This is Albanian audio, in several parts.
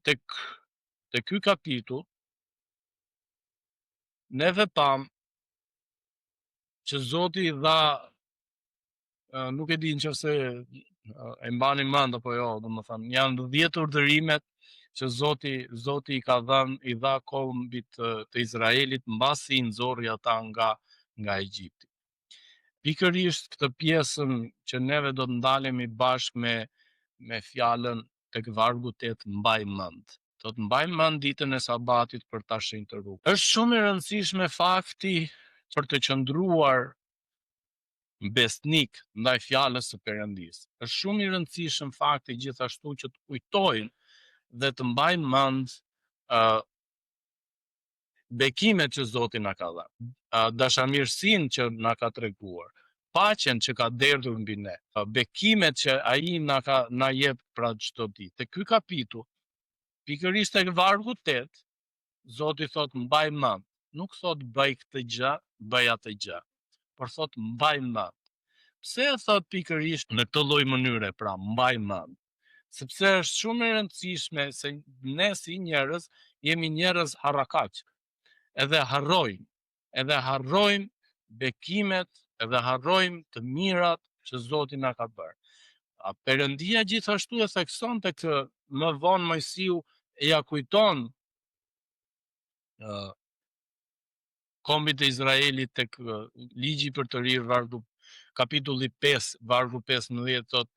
tek ky kapitull neve pam që Zoti i dha, nuk e di nëse e mbani mend apo jo, domethënë janë 10 urdhërimet që Zoti i ka dhënë, i dha kombit të Izraelit mbasi i nxorri ata nga Egjipti. Pikërisht këtë pjesën që neve do të ndalemi bashkë me fjalën tek vargu 8, mbaj mend. Do të mbaj mend ditën e sabatit për ta shenjtë rrugën. Është shumë i rëndësishme fakti për të qëndruar besnik ndaj fjalës së Perëndisë. Është shumë i rëndësishëm fakti gjithashtu që të kujtojmë dhe të mbajmë mend bekimet që Zoti na ka dhënë, dashamirësinë që na ka treguar, paqen që ka derdhur mbi ne, bekimet që ai na jep pra çdo ditë. Te ky kapitull, pikërisht tek vargu 8, Zoti thot mbaj mend, nuk thot bëj këtë gjë, bëj atë gjë, por thot mbaj mend. Pse e thot pikërisht në këtë lloj mënyre, pra mbaj mend? Sepse është shumë e rëndësishme se ne si njerëz jemi njerëz harrakaq. Edhe harrojmë bekimet, edhe harrojmë të mirat që Zoti na ka bërë. Perëndia gjithashtu e thekson tek më vonë Mojsiu e ja kujton kombit të Izraelit tek ligji për të rirë, kapitulli 5, vargu 15 thot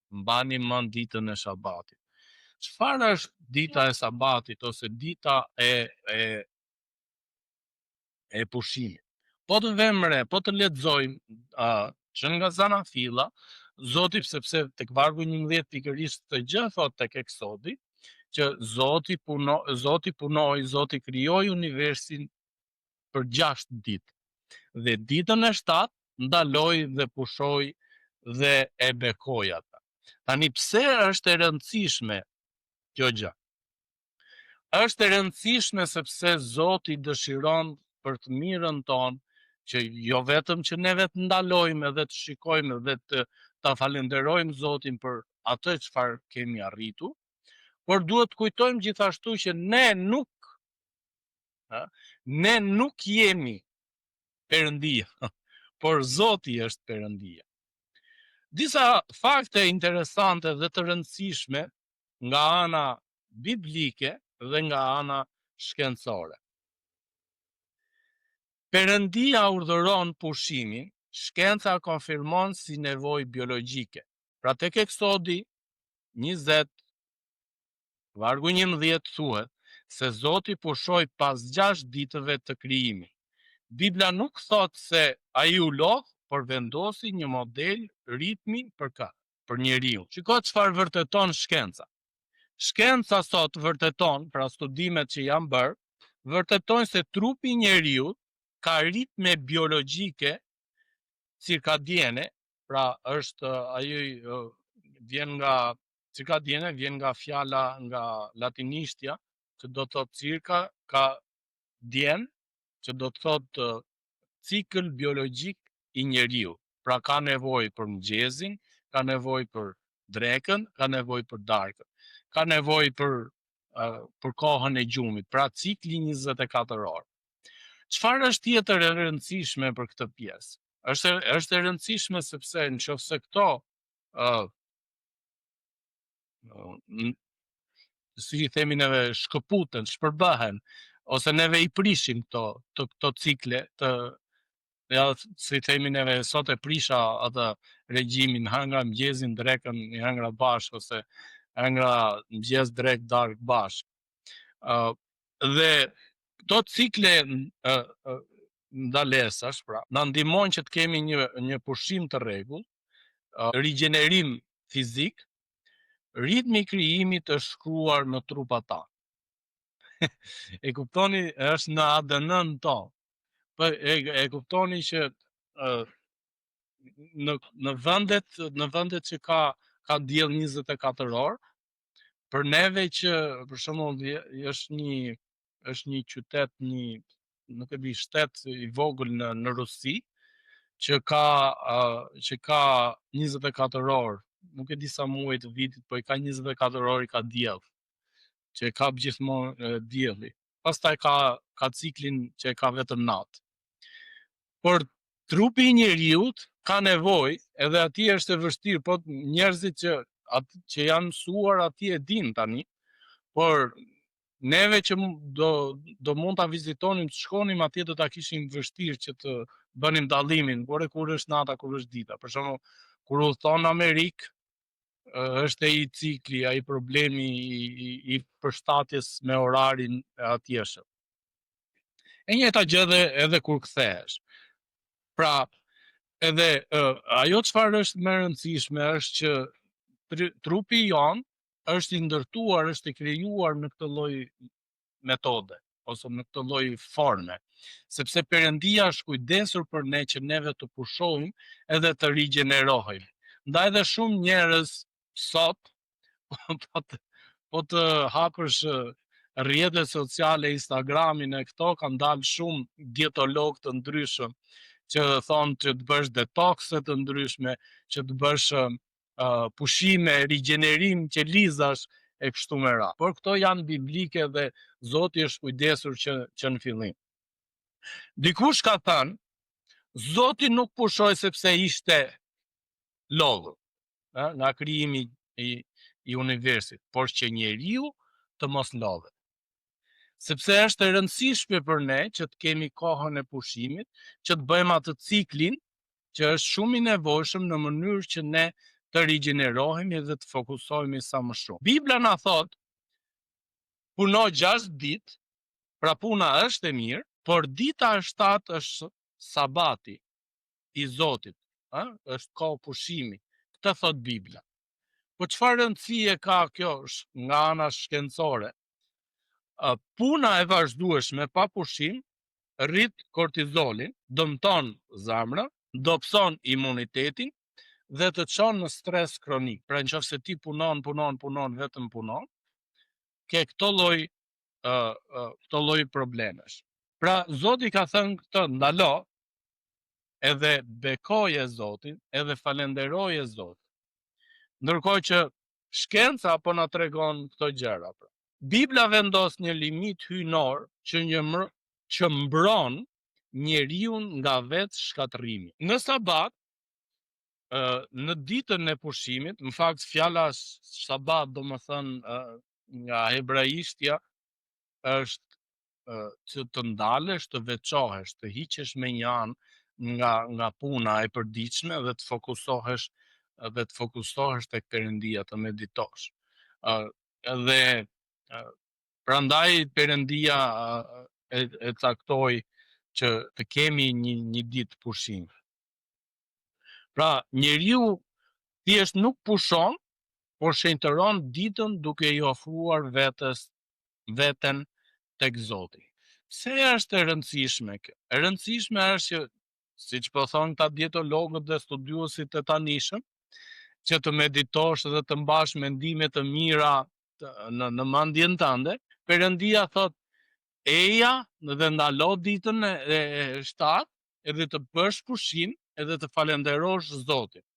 mbani mend ditën e sabatit. Çfarë është dita e sabatit ose dita e pushimit? Po të vëmë re, po të lexojmë që nga Zanafilla, Zoti, sepse tek vargu 11 pikërisht të gjë thot tek Eksodi, që Zoti punoi, Zoti krijoi universin për 6 ditë. Dhe ditën e 7 ndaloi dhe pushoi dhe e bekoi ata. Tani pse është e rëndësishme kjo gjë? Është e rëndësishme sepse Zoti dëshiron për të mirën tonë që jo vetëm që neve të ndalojmë edhe të shikojmë dhe ta falenderojmë Zotin për atë çfarë kemi arritur, por duhet të kujtojmë gjithashtu që ne nuk jemi Perëndia, por Zoti është Perëndia. Disa fakte interesante dhe të rëndësishme nga ana biblike dhe nga ana shkencore. Perëndia urdhëron pushimin, shkenca konfirmon si nevojë biologjike. Pra tek Eksodi 20, vargu 11 thuhet se Zoti pushoi pas 6 ditëve të krijimit. Bibla nuk thot se ai u lodh, por vendosi një model ritmi për njeriu. Shiko çfarë vërteton shkenca. Shkenca sot vërteton, pra studimet që janë bërë, vërtetojnë se trupi i njeriu ka ritme biologjike cirkadiene, pra është ajo vjen nga cirkadiene, vjen nga fjala nga latinishtja, që do të thotë cirka, ka dien, që do të thotë cikël biologjik i njeriu. Pra ka nevojë për mëngjesin, ka nevojë për drekën, ka nevojë për darkën, ka nevojë për kohën e gjumit, pra cikli 24 orë. Çfarë është tjetër e rëndësishme për këtë pjesë? Është e rëndësishme sepse nëse këto si i themi neve shkëputen, shpërbëhen, ose neve i prishim këto cikle si themi neve sot e prisha atë regjimin, hëngra mëngjesin, drekën, hëngra bashkë, ose hëngra mëngjes, drek, darkë bashkë. Dhe këto cikle ndalesash, pra, na ndihmojnë që të kemi një pushim të rregullt, rigjenerim fizik, ritmi i krijimit është shkruar në trupat tanë. E kuptoni, është në ADN-n tonë. Po e kuptoni që në vendet që ka diell 24 orë, për neve që për shembull është një qytet, nuk e di, shtet i vogël në Rusi, që ka 24 orë nuk e di sa muaj të vitit, po i ka 24 orë, i ka diell, që e kap gjithmonë dielli. Pastaj ka ciklin që e ka vetëm natë. Por trupi i njeriut ka nevojë, edhe atij është e vështirë, po njerëzit që janë mësuar atij e din tani, por neve që do mund ta vizitonim, të shkonim atje, do ta kishim vështirë që të bënim dallimin, por kur është nata, kur është dita. Për shembull, kur udhton në Amerikë, është ai cikli, ai problemi i përshtatjes me orarin e atjeshëm. E njëjta gjë edhe kur kthehesh. Pra, edhe ajo çfarë është më e rëndësishme është që trupi jon është i ndërtuar, është i krijuar në këtë lloj metode ose në këtë lloj forme, sepse Perëndia është kujdesur për ne që neve të pushohim edhe të rigjenerohemi. Ndaj dhe shumë njerëz sot po të hapësh rrjetet sociale, Instagramin e këto, kanë dalë shumë dietolog të ndryshëm që thonë që të bësh detokse të ndryshme, që të bësh pushime, rigjenerim, qelizash e kështu me radhë. Por këto janë biblike dhe Zoti është kujdesur që në fillim. Dikush ka thënë, Zoti nuk pushoi sepse ishte lodhur, nga krijimi i universit, por që njeriu të mos lodhet. Sepse është e rëndësishme për ne që të kemi kohën e pushimit, që të bëjmë atë ciklin që është shumë i nevojshëm në mënyrë që ne të rigjenerohemi dhe të fokusohemi sa më shumë. Bibla na thot, puno 6 ditë, pra puna është e mirë, por dita e 7 është sabati i Zotit, është kohë pushimi. Këtë thot Bibla. Po çfarë rëndësie ka kjo nga ana shkencore? Puna e vazhdueshme pa pushim rrit kortizolin, dëmton zemrën, dobëson imunitetin dhe të çon në stres kronik. Pra nëse ti punon, vetëm punon, ke këto lloj problemesh. Pra Zoti ka thënë këtë, ndalo, edhe bekoje Zotin, edhe falenderoje Zotin. Ndërkohë që shkenca po na tregon këto gjëra. Bibla vendos një limit hyjnor që mbron njeriu nga vetë shkatërrimi. Në sabat, në ditën e pushimit, në fakt fjala sabat do më thënë nga hebraishtja është që të ndalesh, të veçohesh, të hiqesh me një anë nga puna e përditshme dhe të fokusohesh tek Perëndia, të meditosh. Dhe prandaj Perëndia e caktoi që të kemi një ditë pushimi. Pra, njeriu thjesht nuk pushon, por shenjtëron ditën duke i ofruar veten tek Zoti. Pse është e rëndësishme kjo? E rëndësishme është që, siç po thonë ta dietologët dhe studiuesit e tanishëm, që të meditosh dhe të mbash mendime të mira në mendjen tënde. Perëndia thot, eja dhe ndalo ditën e 7 edhe të bësh pushim edhe të falenderosh Zotin.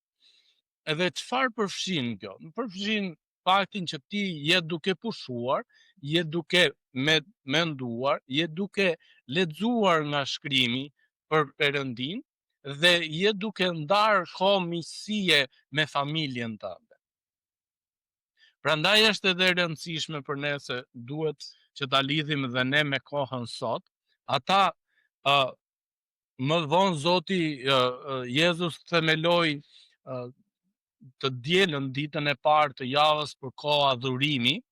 Edhe çfarë përfshin kjo? Përfshin faktin që ti je duke pushuar, je duke menduar, je duke lexuar nga shkrimi për Perëndin dhe je duke ndarë kohë miqësie me familjen tënde. Prandaj është edhe e rëndësishme për ne se duhet që ta lidhim dhe ne me kohën sot. Ata më vonë Zoti Jezus themeloi të dielën ditën e parë të javës për kohë adhurimi,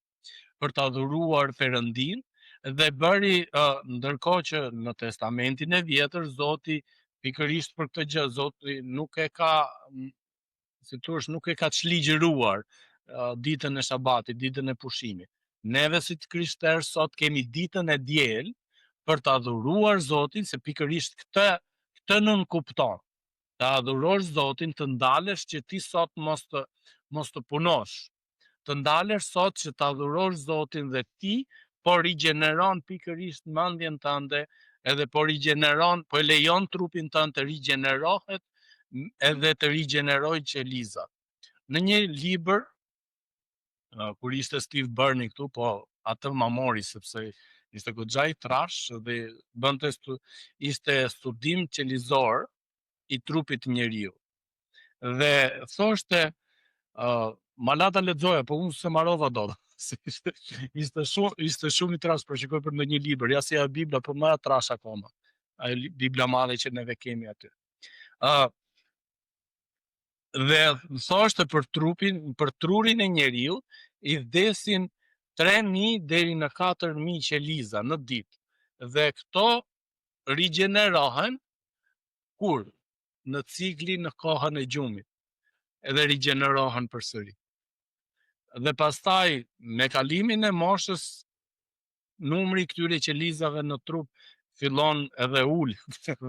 për të adhuruar Perëndin, dhe bëri ndërkohë që në Testamentin e Vjetër Zoti pikërisht për këtë gjë Zoti nuk e ka çligjëruar ditën e Shabatit, ditën e pushimit. Neve si të krishterë sot kemi ditën e diel për të adhuruar Zotin, se pikërisht këtë nën kupton. Të adhurosh Zotin, të ndalesh që ti sot mos të punosh. Të ndalesh sot që të adhurosh Zotin dhe ti po rigjeneron pikërisht mendjen tënde, edhe po e lejon trupin tënd të rigjenerohet edhe të rigjenerojë qelizat. në një libër, kur ishte Steve Byrne këtu, po atë ma mori sepse ishte goxha i trash dhe ishte studim qelizor i trupit njeriu. Dhe thoshte, ma lata lexoja, po unë se marrova dot. ishte shumë i trash, për shikoj për ndonjë libër, ja si e Bibla, po më e trash akoma. Ajo Bibla madhe që neve kemi aty. Dhe thoshte për trurin e njeriu, i vdesin 3.000 deri në 4.000 qeliza në ditë. Dhe këto rigjenerohen kur? Në ciklin në kohën e gjumit. Edhe rigjenerohen përsëri. Dhe pastaj me kalimin e moshës, numri këtyre qelizave në trup fillon edhe ul,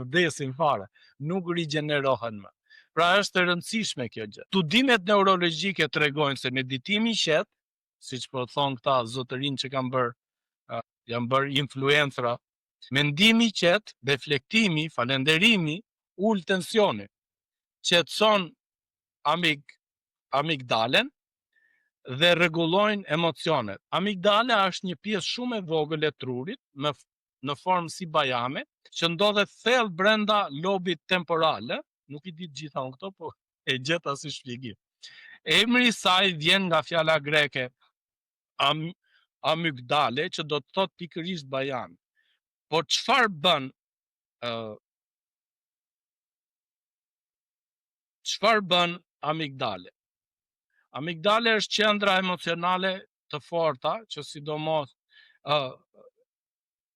vdesin fare, nuk rigjenerohen më. Pra është e rëndësishme kjo gjë. Studimet neurologjike tregojnë se meditimi i qetë, siç po thon këta zotërinë që janë bërë influencera, mendimi i qetë, reflektimi, falenderimi, ul tensionin, qetëson amigdalen dhe rregullojnë emocionet. Amigdala është një pjesë shumë e vogël e trurit, në formë si bajame, që ndodhet thellë brenda lobit temporal. Nuk i di të gjitha unë këto, po e gjeta si shpjegim. Emri i saj vjen nga fjala greke amygdale, që do të thotë pikërisht bajame. Po çfarë bën amigdale? Amigdale është qendra emocionale të forta, që sidomos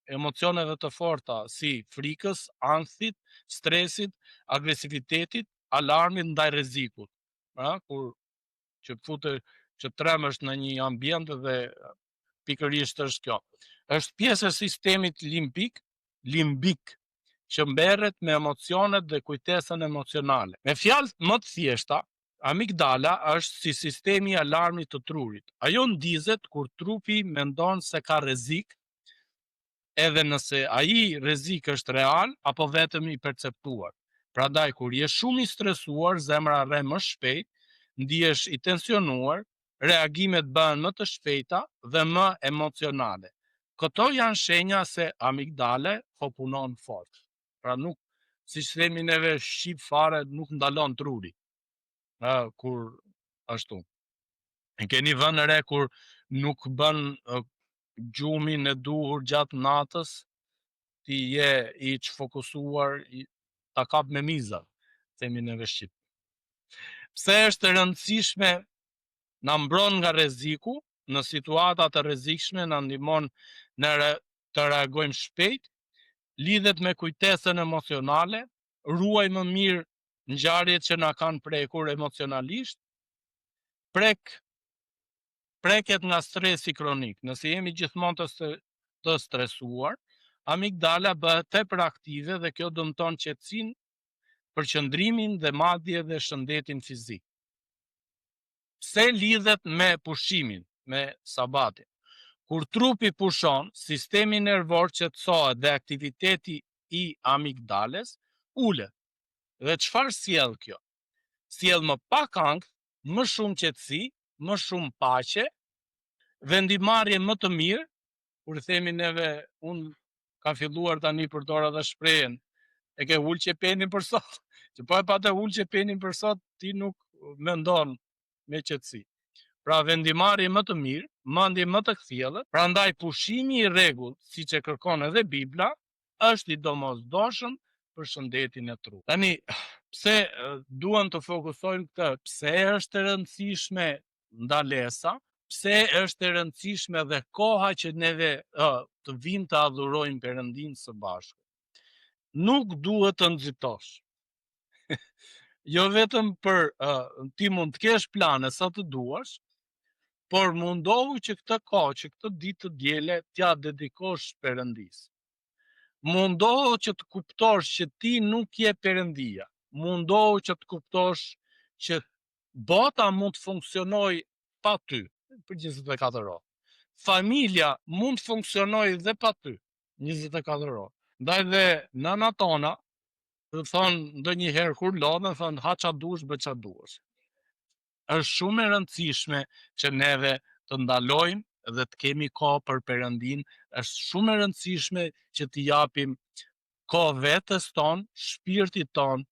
emocioneve të forta si frikës, ankthit, stresit, agresivitetit, alarmit ndaj rrezikut. Kur që tremësh në një ambient dhe pikërisht është kjo. Është pjesë e sistemit limbik, që mberret me emocionet dhe kujtesën emocionale. Me fjalë më të thjeshta, amigdala është si sistemi i alarmit të trurit. Ajo ndizet kur trupi mendon se ka rrezik, edhe nëse ai rrezik është real apo vetëm i perceptuar. Prandaj kur je shumë i stresuar, zemra rre më shpejt, ndihesh i tensionuar, reagimet bëhen më të shpejta dhe më emocionale. Këto janë shenja se amigdale po punon fort. Pra nuk, siç themi neve shqip fare, nuk ndalon truri. Kur ashtu. E keni vënë re kur nuk bën gjumin e duhur gjatë natës, ti je i çfokusuar, ta kap me miza, themi neve shqip. Pse është e rëndësishme? Na mbron nga rreziku, në situata të rrezikshme na ndihmon të reagojmë shpejt, lidhet me kujtesën emocionale, ruaj më mirë ngjarjet që na kanë prekur emocionalisht, preket nga stresi kronik. Nëse jemi gjithmonë të stresuar, amigdala bëhet tepër aktive dhe kjo dëmton qetësinë, përqendrimin dhe madje dhe shëndetin fizik. Pse lidhet me pushimin, me sabatin? Kur trupi pushon, sistemi nervor qetësohet dhe aktiviteti i amigdales ulet. Dhe çfarë sjell kjo? Sjell më pak ankth, më shumë qetësi, më shumë paqe, vendimarrje më të mirë. Kur themi neve, unë ka filluar tani përdor edhe shprehjen, e ke ul qepenin për sot. Që po e patë ul qepenin për sot, ti nuk mendon me qetësi. Pra vendimarrje më të mirë, mendje më të kthjellët, prandaj pushimi i rregullt, siç e kërkon edhe Bibla, është i domosdoshëm për shëndetin e trupit. Tani, pse duan të fokusojnë këtë? Pse është e rëndësishme ndalesa? Pse është e rëndësishme dhe koha që neve të vinë të adhurojmë Perëndin së bashku? Nuk duhet të nxitosh. Jo vetëm për ti mund të kesh plane sa të duash, por mundohu që këtë kohë, që këtë ditë të diele, t'ja dedikosh Perëndisë. Mundohu që të kuptosh që ti nuk je Perëndia. Mundohu që të kuptosh që bota mund të funksionojë pa ty, për 24 orë. Familja mund të funksionojë dhe pa ty, 24 orë. Ndaj dhe nëna tona, thonë ndonjëherë kur lodhen, thonë ha ça dush, bë ça duash. është shumë e rëndësishme që neve të ndalojmë dhe të kemi kohë për Perëndin, është shumë e rëndësishme që t'i japim kohë vetes tonë, shpirtit tonë,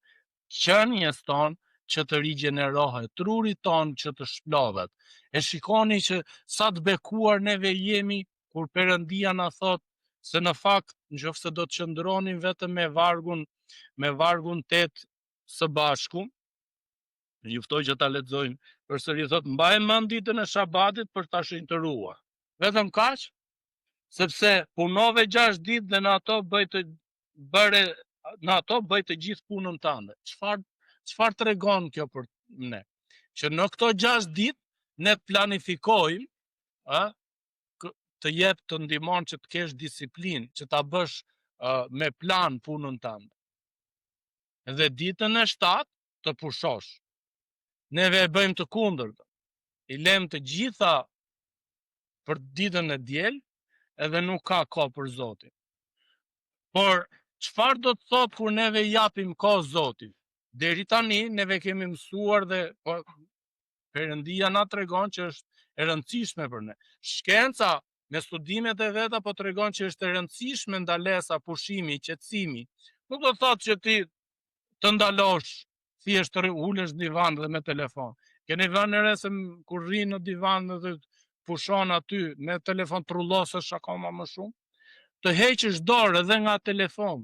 qenies tonë që të rigjenerohet, trurit tonë që të shplohet. E shikoni që sa të bekuar neve jemi kur Perëndia na thot se në fakt nëse do të qëndronin vetëm me vargun 8 së bashku, ju ftoj që ta lexojmë përsëri, thot mbaj mend ditën e Shabatit për ta shenjtëruar. Vetëm kaq, sepse punove 6 ditë dhe në ato bëj të gjithë punën tënde. Çfarë tregon kjo për ne? Që në këto 6 ditë ne planifikojmë, të jep të ndihmon që të kesh disiplinë, që ta bësh me plan punën tënde. Dhe ditën e 7 të pushosh. Neve e bëjmë të kundërt. I lëm të gjitha për ditën e diel, edhe nuk ka kohë për Zotin. Por çfarë do të thotë kur neve japim kohë Zotit? Deri tani neve kemi mësuar dhe Perëndia na tregon që është e rëndësishme për ne. Shkenca me studimet e veta po tregon që është e rëndësishme ndalesa, pushimi, qetësimi. Nuk do të thotë që ti të ndalosh, thjesht të ulesh në divan dhe me telefon. Keni vënë re se kur rri në divan dhe pushon aty me telefon trullosesh akoma më shumë? Të heqësh dorë edhe nga telefon,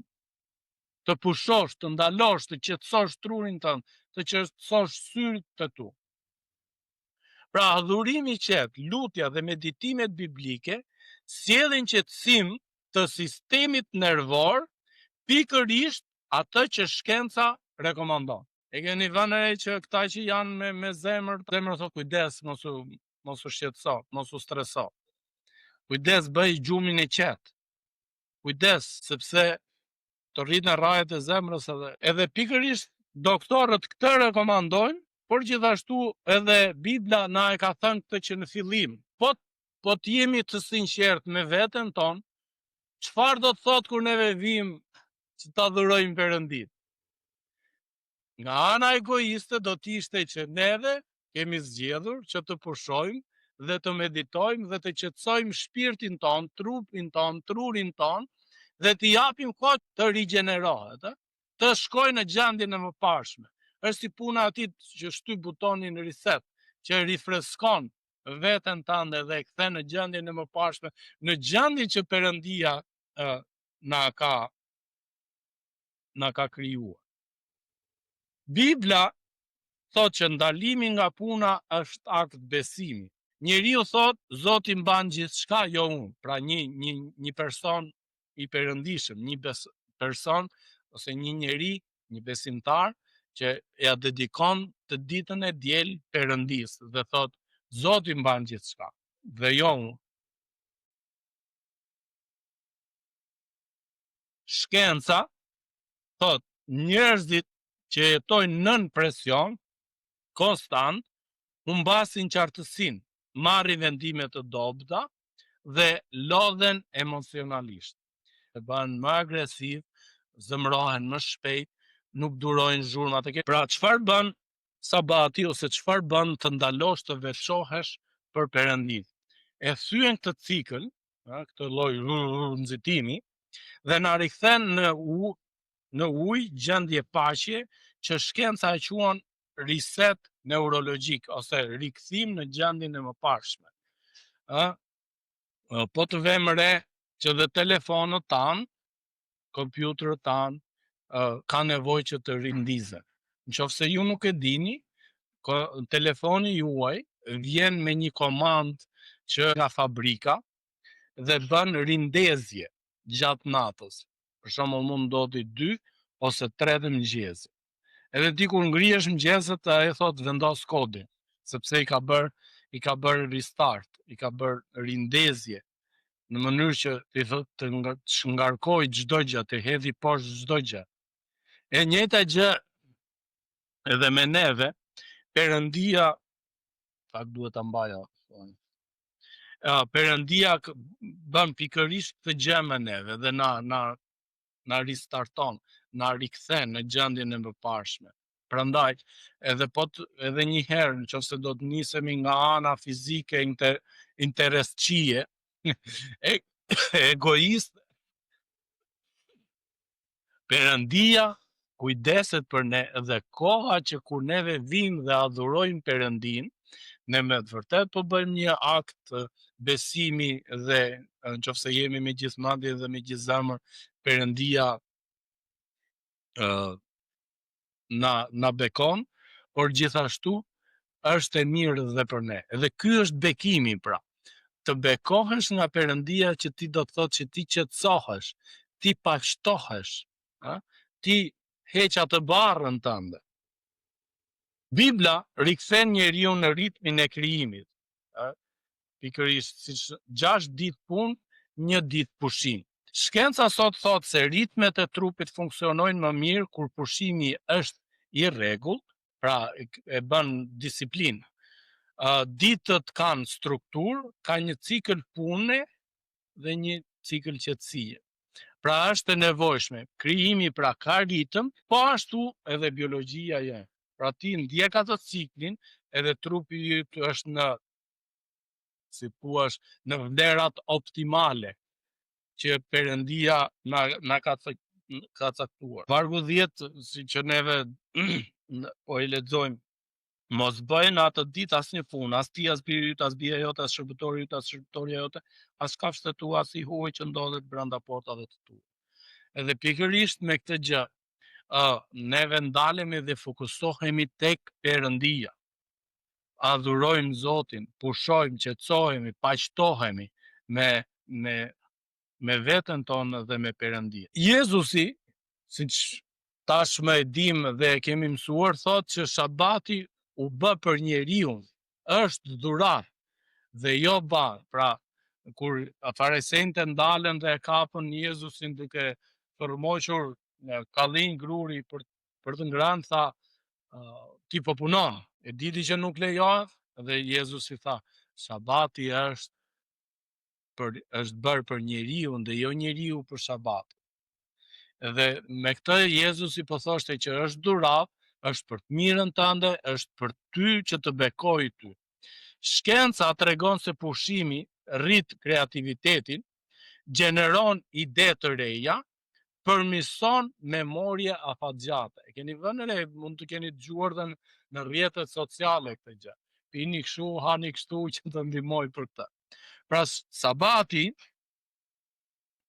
të pushosh, të ndalosh, të qetësosh trurin tënd, të qetësosh syrit të tu. Pra adhurimi i qetë, lutja dhe meditimet biblike sjellin qetësim të sistemit nervor, pikërisht atë që shkenca rekomandon. E keni vënë re që këta që janë me zemër thot kujdes, mos u shqetëso, mos u streso. Kujdes, bëj gjumin e qetë. Kujdes, sepse të rrit në rajet e zemrës edhe pikërisht doktorët këtë rekomandojnë, por gjithashtu edhe Bibla na e ka thënë këtë që në fillim. Po të jemi të sinqert me veten tonë, çfarë do të thotë kur neve vim që ta adhurojmë Perëndin? Nga ana egoiste do të ishte që neve kemi zgjedhur që të pushojmë dhe të meditojmë dhe të qetësojmë shpirtin ton, trupin ton, trurin ton, dhe të japim kohë të rigjenerohet, të shkojë në gjendjen e mëparshme. Është si puna atit që shtyp butonin reset, që rifreskon veten tënde dhe e kthen në gjendjen e mëparshme, në gjendjen që Perëndia na ka krijuar. Bibla thot që ndalimi nga puna është akt besimi. Njeriu thot, Zoti mban gjithçka, jo unë. Pra një person i perëndishëm, një person ose një njeri, një besimtar që ja dedikon të ditën e diel Perëndisë dhe thot Zoti mban gjithçka dhe jo unë. Shkenca thot njerëzit që jetojnë nën presion konstant humbasin qartësinë, marrin vendime të dobta dhe lodhen emocionalisht. E bën më agresiv, zëmrohen më shpejt, nuk durojnë zhurmat e Pra çfarë bën Sabati ose çfarë bën të ndalosh të veçohesh për Perëndin? E thyen këtë cikël, këtë lloj nxitimi dhe na rikthen në ujë gjendje paqe që shkenca e quan reset neurologjik ose rikthim në gjendjen e mëparshme. Po të vëmë re që dhe telefonët tanë, kompjuterët tanë, ka nevojë që të rindizen. Nëse ju nuk e dini, telefoni juaj vjen me një komandë që nga fabrika dhe bën rindezje gjatë natës. Për shembull mund ndodhi 2 ose 3 të mëngjesit. Edhe ti kur ngrihesh mëngjeset, ai thot vendos kodin, sepse i ka bër restart, i ka bër rindezje në mënyrë që ti thot të ngarkoj çdo gjë, të hedhi poshtë çdo gjë. E njëjta gjë edhe me neve, Perëndia fakt duhet ta mbaja. Perëndia bën pikërisht këtë gjë me neve dhe na ristarton, na rikthen në gjendjen e mëparshme. Prandaj, edhe një herë, nëse do të nisemi nga ana fizike interesqie, egoist, Perëndia kujdeset për ne dhe koha që kur neve vim dhe adhurojmë Perëndin, ne me të vërtet po bëjmë një akt besimi dhe nëse jemi me gjithë mendje dhe me gjithë zemër, Perëndia na bekon, por gjithashtu është e mirë dhe për ne. Dhe ky është bekimi pra. Të bekohesh nga Perëndia që ti do të thotë që ti qetësohesh, ti paqtohesh, ti heq atë barrën tënde. Bibla rikthen njeriu në ritmin e krijimit. Pikërisht siç 6 ditë punë, 1 ditë pushim. Shkenca sot thotë se ritmet e trupit funksionojnë më mirë kur pushimi është i rregullt, pra e bën disiplinë. Ditët kanë strukturë, ka një cikël pune dhe një cikël qetësie. Pra është e nevojshme. Krijimi pra ka ritëm, po ashtu edhe biologjia je. Pra ti ndjek atë ciklin, edhe trupi yt është në, si thua, në vlerat optimale që Perëndia na ka caktuar. Vargu 10, siç neve po i lexojmë, mos bëjnë atë ditë asnjë punë, as ti, as biri yt, as bia jote, as shërbëtori yt, as shërbëtoria jote, as kafshët e tua, as i huaj që ndodhet brenda portave të tua. Edhe pikërisht me këtë gjë, neve ndalemi dhe fokusohemi tek Perëndia. Adhurojmë Zotin, pushojmë, qetësohemi, paqtohemi me veten tonë dhe me Perëndin. Jezusi, siç tashmë e dim dhe e kemi mësuar, thotë që Shabati u bë për njeriu, është dhuratë dhe jo ban. Pra, kur farisejtë ndalen dhe e kapën Jezusin duke tërmoqur kallin gruri për të ngrënë, tha, ti po punon, e diti që nuk lejohet, dhe Jezusi tha, Shabati është bërë për njeriu dhe jo njeriu për Shabat. Dhe me këtë Jezusi po thoshte që është dhuratë, është për të mirën tënde, është për ty që të bekoj ty. Shkenca tregon se pushimi rrit kreativitetin, gjeneron ide të reja, përmirëson memorie afatgjate. E keni vënë re, mund të keni dëgjuar dhe në rrjetet sociale këtë gjë. Pini kështu, hani kështu që të ndihmoj për këtë. Pra Sabati,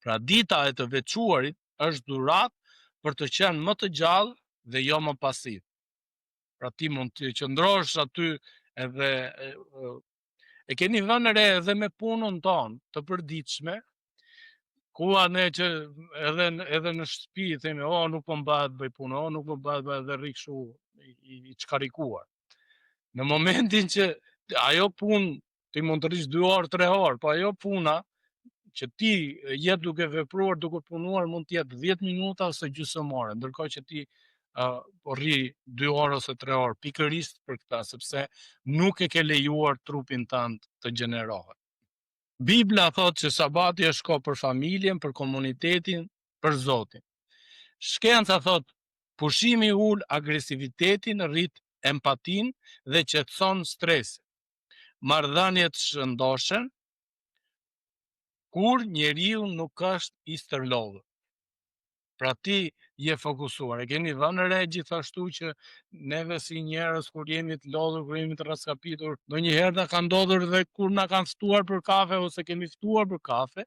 pra dita e të veçuarit, është dhuratë për të qenë më të gjallë dhe jo më pasiv. Pra ti mund të qëndrosh aty edhe e keni vënë re edhe me punën tonë të përditshme, ku ne që edhe në shtëpi themi, nuk po mbëhet bëj punë, nuk po mbëhet bëj, dhe rri kështu i çkarikuar. Në momentin që ajo punë ti mund të rish 2 orë, 3 orë, po ajo puna që ti jetë duke vepruar, duke punuar, mund të jetë 10 minuta ose gjysmore, ndërkohë që ti po rri 2 orë ose 3 orë, pikërisht për këtë, sepse nuk e ke lejuar trupin tënd të gjenerohet. Bibla thotë që Sabati është kohë për familjen, për komunitetin, për Zotin. Shkenca thotë pushimi ul agresivitetin, rrit empatin dhe qetëson stresin. Marrëdhëniet shëndoshen kur njeriu nuk është i stërlodhur. Pra ti je fokusuar. E keni vënë re gjithashtu që neve si njerëz kur jemi të lodhur, kur jemi të raskapitur, ndonjëherë na ka ndodhur dhe kur na kanë ftuar për kafe ose kemi ftuar për kafe,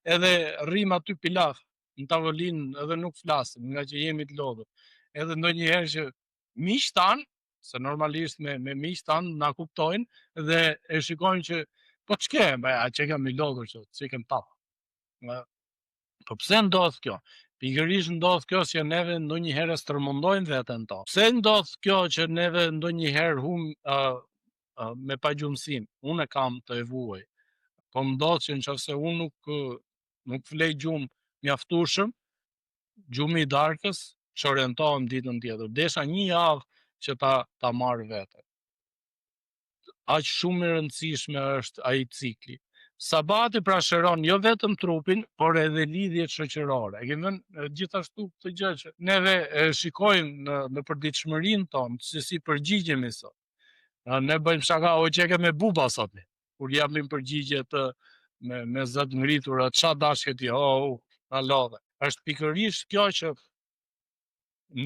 edhe rrim aty pilaf në tavolinë edhe nuk flasim nga që jemi të lodhur. Edhe ndonjëherë që miq tan, se normalisht me miq tan na kuptojnë dhe e shikojnë që po ç'ke, a që kam i lodhur që kem pap. Po pse ndodh kjo? Pikërisht ndodh kjo që neve ndonjëherë stërmendojmë veten tonë. Pse ndodh kjo që neve ndonjëherë me pagjumësinë? Unë kam të evuaj. Po ndodh që nëse unë nuk flej gjumë mjaftueshëm, gjumi i darkës, çorientohem ditën tjetër. Desha 1 javë që ta marr vete. Aq shumë e rëndësishme është ai cikli. Sabati pra shëron jo vetëm trupin, por edhe lidhjet shoqërore. E kemi thënë gjithashtu këtë gjë që neve shikojmë në përditshmërinë tonë se si përgjigjemi sot. Ne bëjmë shaka o qeke me buba sot, kur japim përgjigje të me zët ngritur, qa dashke ti, na lodhe. Është pikërisht kjo që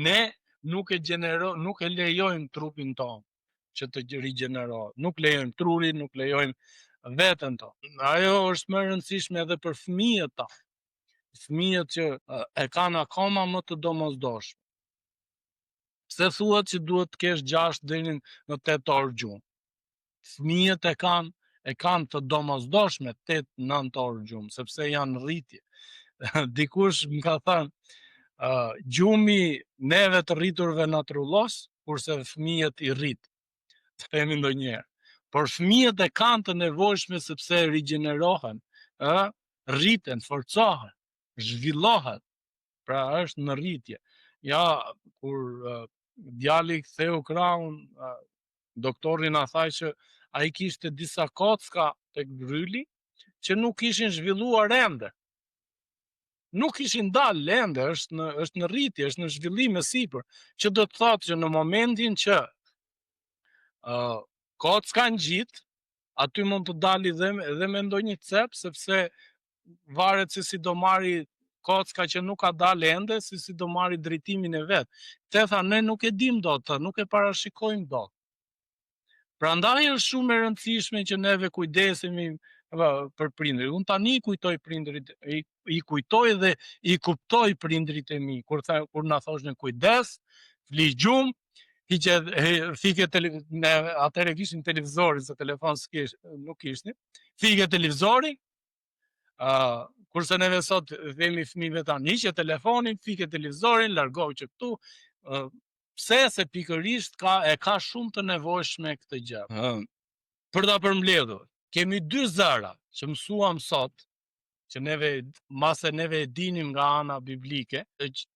ne nuk e lejojmë trupin tonë që të rigjenerohet. Nuk lejojmë trurin, nuk lejojmë veten tonë. Ajo është më e rëndësishme edhe për fëmijët ta. Fëmijët që e kanë akoma më të domosdoshme. Pse thuhet që duhet të kesh 6 deri në 8 orë gjumë? Fëmijët e kanë të domosdoshme 8-9 orë gjumë, sepse janë rritje. Dikush më ka thënë, gjumi neve të rriturve naturallos, kurse fëmijët i rrit. Të themi ndonjëherë. Por fëmijët e kanë të nevojshme sepse rigjenerohen, rriten, forcohen, zhvillohen. Pra është në rritje. Ja, kur djali ktheu krahun, doktori na tha që ai kishte disa kocka tek bryli që nuk ishin zhvilluar ende. Nuk ishin dalë ende, është në rritje, është në zhvillim e sipër, që do të thotë që në momentin që kocka ngjit, aty mund të dali edhe me ndonjë cep, sepse varet se si do marri kocka që nuk ka dalë ende, se si do marri drejtimin e vet. Te tha, ne nuk e dim dot, nuk e parashikojmë dot. Prandaj është shumë e rëndësishme që neve kujdesemi për prindrit. Unë tani kujtoj prindrit, i kujtoj dhe i kuptoj prindrit e mi, kur na thoshën kujdes, fli gjumë, fike atëre kishin televizorin, se telefon nuk kishtin, fike televizorin, kurse neve sot themi fëmijëve tanë, hiqe telefonin, fike televizorin, largohu që këtu, pse se pikërisht e ka shumë të nevojshme këtë gjë. Për ta përmbledhur, kemi 2 zëra që mësuam sot, që mase neve e dinim nga ana biblike,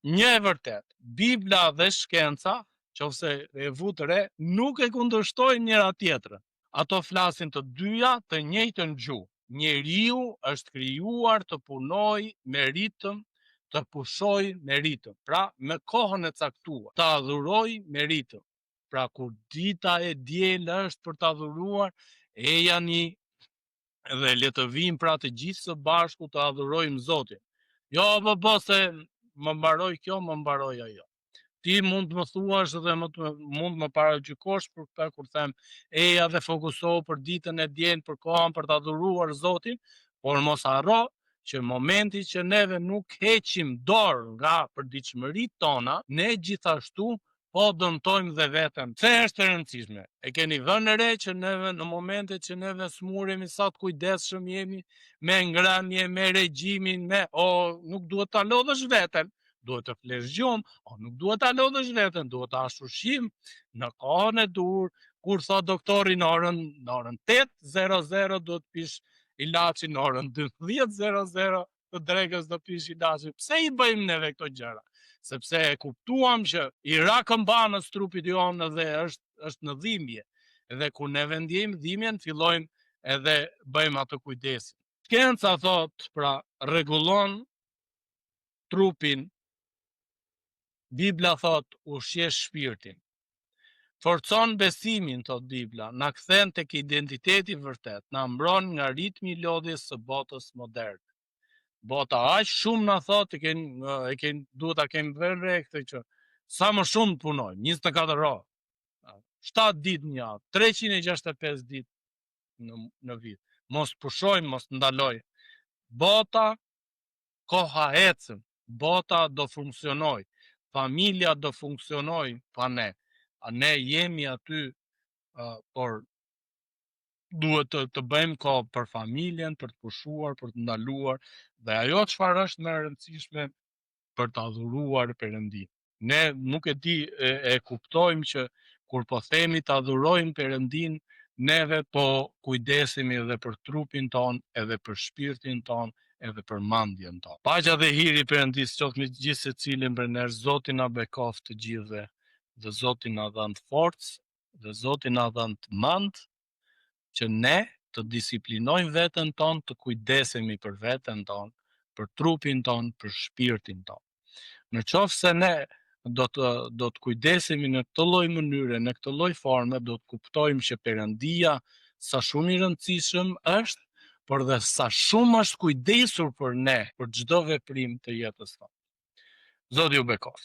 një e vërtet, Bibla dhe shkenca, qofse e vut re, nuk e kundërshtojnë njëra tjetrën. Ato flasin të dyja të njëjtën gjuhë. Njeriu është krijuar të punojë me ritëm, të pushojë me ritëm. Pra, me kohën e caktuar, të adhurojë me ritëm. Pra, kur dita e diel është për të adhuruar, ejani dhe le të vijmë pra të gjithë së bashku të adhurojmë Zotin. Jo, se më mbaroj kjo, më mbaroj ajo. Ti mund të më thuash dhe mund më paragjykosh për këtë kur them eja dhe fokusohu për ditën e diel, për kohën për të adhuruar Zotin, por mos harro që momenti që neve nuk heqim dorë nga përditshmëritë tona, ne gjithashtu po dëmtojmë dhe veten. Pse është e rëndësishme? E keni vënë re që neve në momentet që neve smuremi sa të kujdesshëm jemi me ngrënie, me regjimin, nuk duhet ta lodhësh veten, duhet të flesh gjumë, nuk duhet ta lodhësh veten, duhet ta hash ushqim në kohën e dur, kur thot doktori në orën 8:00 duhet pish ilaçin, në orën 12:00 të drekës do pish ilaçin. Pse i bëjmë neve këto gjëra? Sepse e kuptuam që i ra këmbanës trupit jonë dhe është në dhimbje. Dhe kur neve ndjejmë dhimbjen, fillojmë edhe bëjmë atë kujdesin. Shkenca thot, pra, rregullon trupin. Bibla thot, ushqesh shpirtin. Forcon besimin, thot Bibla, na kthen tek identiteti vërtet, na mbron nga ritmi i lodhjes së botës moderne. Bota aq shumë na thot, duhet ta kemi vënë re këtë që sa më shumë punojmë, 24 orë, 7 ditë në javë, 365 ditë në vit. Mos pushojmë, mos ndalojmë. Bota, koha ecën, bota do funksionoj, familja do funksionoj pa ne. Ne jemi aty, por duhet të bëjmë kohë për familjen, për të pushuar, për të ndaluar, dhe ajo çfarë është më e rëndësishme, për të adhuruar Perëndin. Ne nuk e di, e kuptojmë që kur po themi të adhurojmë Perëndin, neve po kujdesemi edhe për trupin ton, edhe për shpirtin ton, edhe për mendjen ton. Paqja dhe hiri i Perëndis qoftë me gjithë secilin për ne. Zoti na bekoft të gjithëve, dhe Zoti na dhënë forcë, dhe Zoti na dhënë të mend që ne të disiplinojmë veten tonë, të kujdesemi për veten tonë, për trupin tonë, për shpirtin tonë. Në qoftë se ne do të kujdesemi në këtë lloj mënyre, në këtë lloj forme, do të kuptojmë që Perëndia sa shumë i rëndësishëm është, por dhe sa shumë është kujdesur për ne, për çdo veprim të jetës tonë. Zoti ju bekoft.